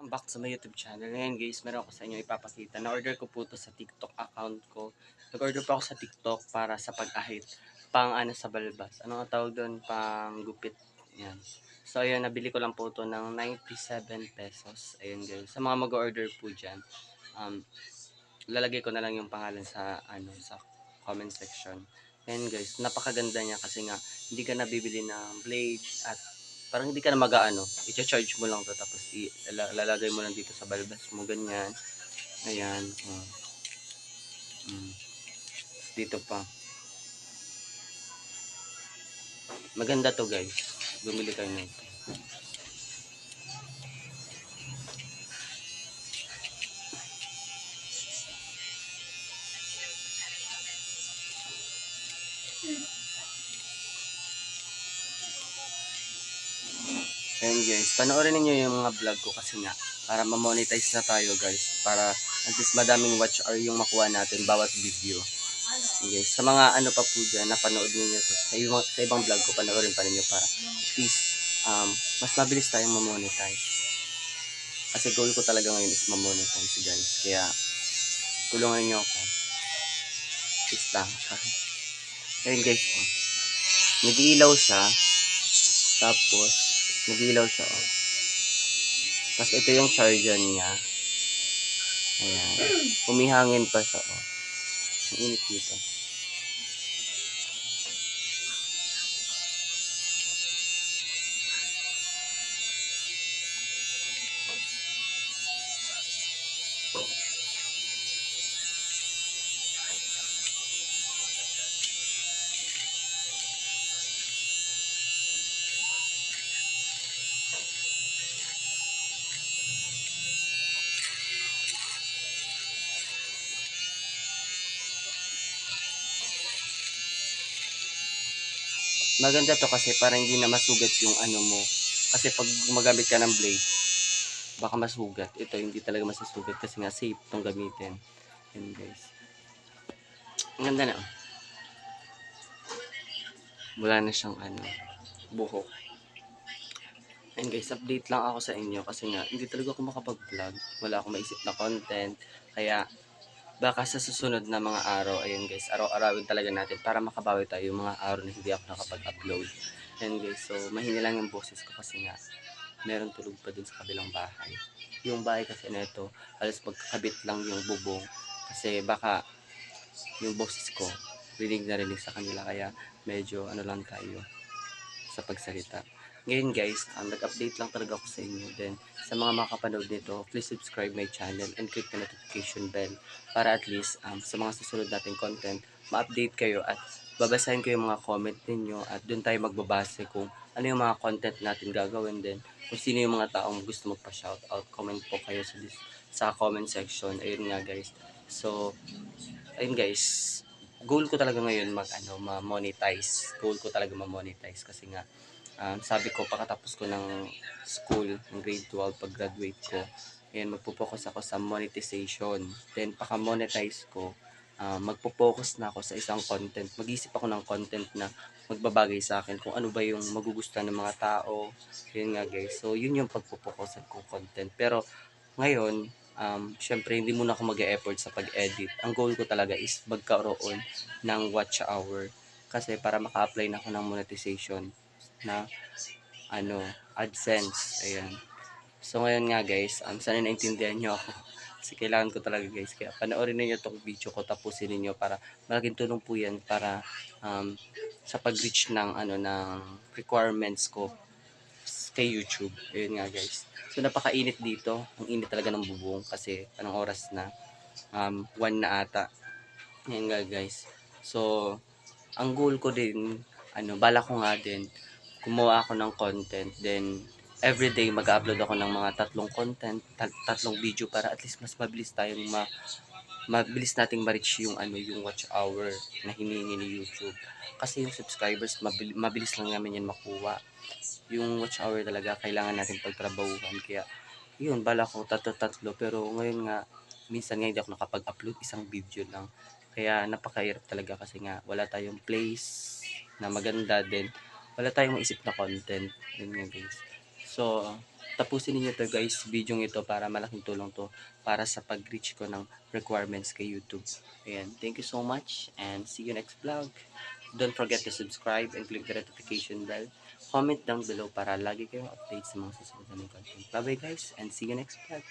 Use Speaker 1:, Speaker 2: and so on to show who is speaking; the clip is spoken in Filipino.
Speaker 1: welcome back sa my YouTube channel. Ngayon guys, meron ako sa inyo ipapakita. Na-order ko po to sa TikTok account ko. Nag-order po ako sa TikTok para sa pag-ahit. Pang ano sa balbas. Ano nga tawag doon? Pang gupit. Yan. So ayun, nabili ko lang po to ng 97 pesos. Ayun guys. Sa mga mag-order po dyan, lalagay ko na lang yung pangalan sa sa comment section. Ayan guys, napakaganda niya kasi nga hindi ka nabibili ng blade at parang hindi ka na mag-aano, i-charge mo lang to tapos lalagay mo lang dito sa balbas mo ganyan. Ayan, mm. Dito pa. Maganda to guys. Bumili kayo nito. Ayan guys, panoorin niyo yung mga vlog ko kasi nga para ma-monetize na tayo guys. Para at least madaming watch hour yung makuha natin bawat video. Guys, sa mga ano pa po dyan, napanood niyo to sa ibang vlog ko, panoorin pa ninyo para at least mas mabilis tayong ma-monetize. Kasi goal ko talaga ngayon is ma-monetize guys. Kaya tulungan niyo ako. Please lang. Ayun guys, nag-iilaw siya. Tapos, nag-iilaw siya. Tapos ito yung charger niya. Ayan. Humihangin pa siya. Ang init dito. Maganda to kasi para hindi na masugat yung ano mo. Kasi pag gumagamit ka ng blade, baka masugat. Ito hindi talaga masusugat kasi nga safe tong gamitin. Yan guys. Ang ganda na. Wala na siyang ano, buhok. And guys, update lang ako sa inyo kasi nga hindi talaga ako makapag-vlog. Wala akong maisip na content. Kaya baka sa susunod na mga araw, ayun guys, araw-arawin talaga natin para makabawi tayo yung mga araw na hindi ako nakapag-upload. And guys, so mahina lang yung boses ko kasi nga meron tulog pa dun sa kabilang bahay. Yung bahay kasi na ito, halos magkakabit lang yung bubong. Kasi baka yung boses ko, rinig na rinig sa kanila. Kaya medyo ano lang tayo sa pagsalita. Ngayon guys, nag-update lang talaga ako sa inyo. Then, sa mga makapanood nito, please subscribe my channel and click the notification bell para at least sa mga susunod nating content, ma-update kayo at babasahin ko yung mga comment ninyo at doon tayo magbabase kung ano yung mga content natin gagawin din. Kung sino yung mga taong gusto magpa-shoutout, comment po kayo sa comment section. Ayun nga guys. So, ayun guys, goal ko talaga ngayon ma-monetize. Goal ko talaga ma-monetize kasi nga sabi ko pagkatapos ko ng school, ng grade 12 pag-graduate ko, ayan magpo-focus ako sa monetization. Then paka-monetize ko, magpo-focus na ako sa isang content. Mag-isip ako ng content na magbabagay sa akin kung ano ba yung magugustuhan ng mga tao. Yun nga guys. So yun yung pagpo-focusan kong content. Pero ngayon, syempre hindi muna ako mag-e-effort sa pag-edit. Ang goal ko talaga is magkaroon ng watch hour. Kasi para maka-apply na ako ng monetization na AdSense. Ayan. So ngayon nga guys, sana naintindihan nyo ako. Kasi kailangan ko talaga guys. Kaya panoorin niyo itong video ko, tapusin niyo para malaking tulong po yan para sa pag-reach ng ng requirements ko kay YouTube. Ayun nga guys. So napakainit dito. Ang init talaga ng bubong kasi anong oras na? 1 na ata. Ayun nga guys. So ang goal ko din, bala ko nga din, gumawa ako ng content. Then everyday mag-upload ako ng mga tatlong content, tatlong video para at least mas mabilis tayong mabilis nating ma-reach yung yung watch hour na hinihingi ni YouTube. Kasi yung subscribers mabilis lang namin yan makuha. Yung watch hour talaga kailangan natin pagtrabahuhan. Kaya yun, bala ko tatlo pero ngayon nga minsan nga hindi ako nakapag-upload, isang video lang. Kaya napakahirap talaga kasi nga wala tayong place na maganda din. Wala tayong maisip na content. Yun nga guys. So, tapusin niyo to guys, video ito para malaking tulong to para sa pag-reach ko ng requirements kay YouTube. Ayan, thank you so much and see you next vlog. Don't forget to subscribe and click the notification bell. Comment down below para lagi kayong update sa mga susunod na content. Bye bye guys and see you next vlog.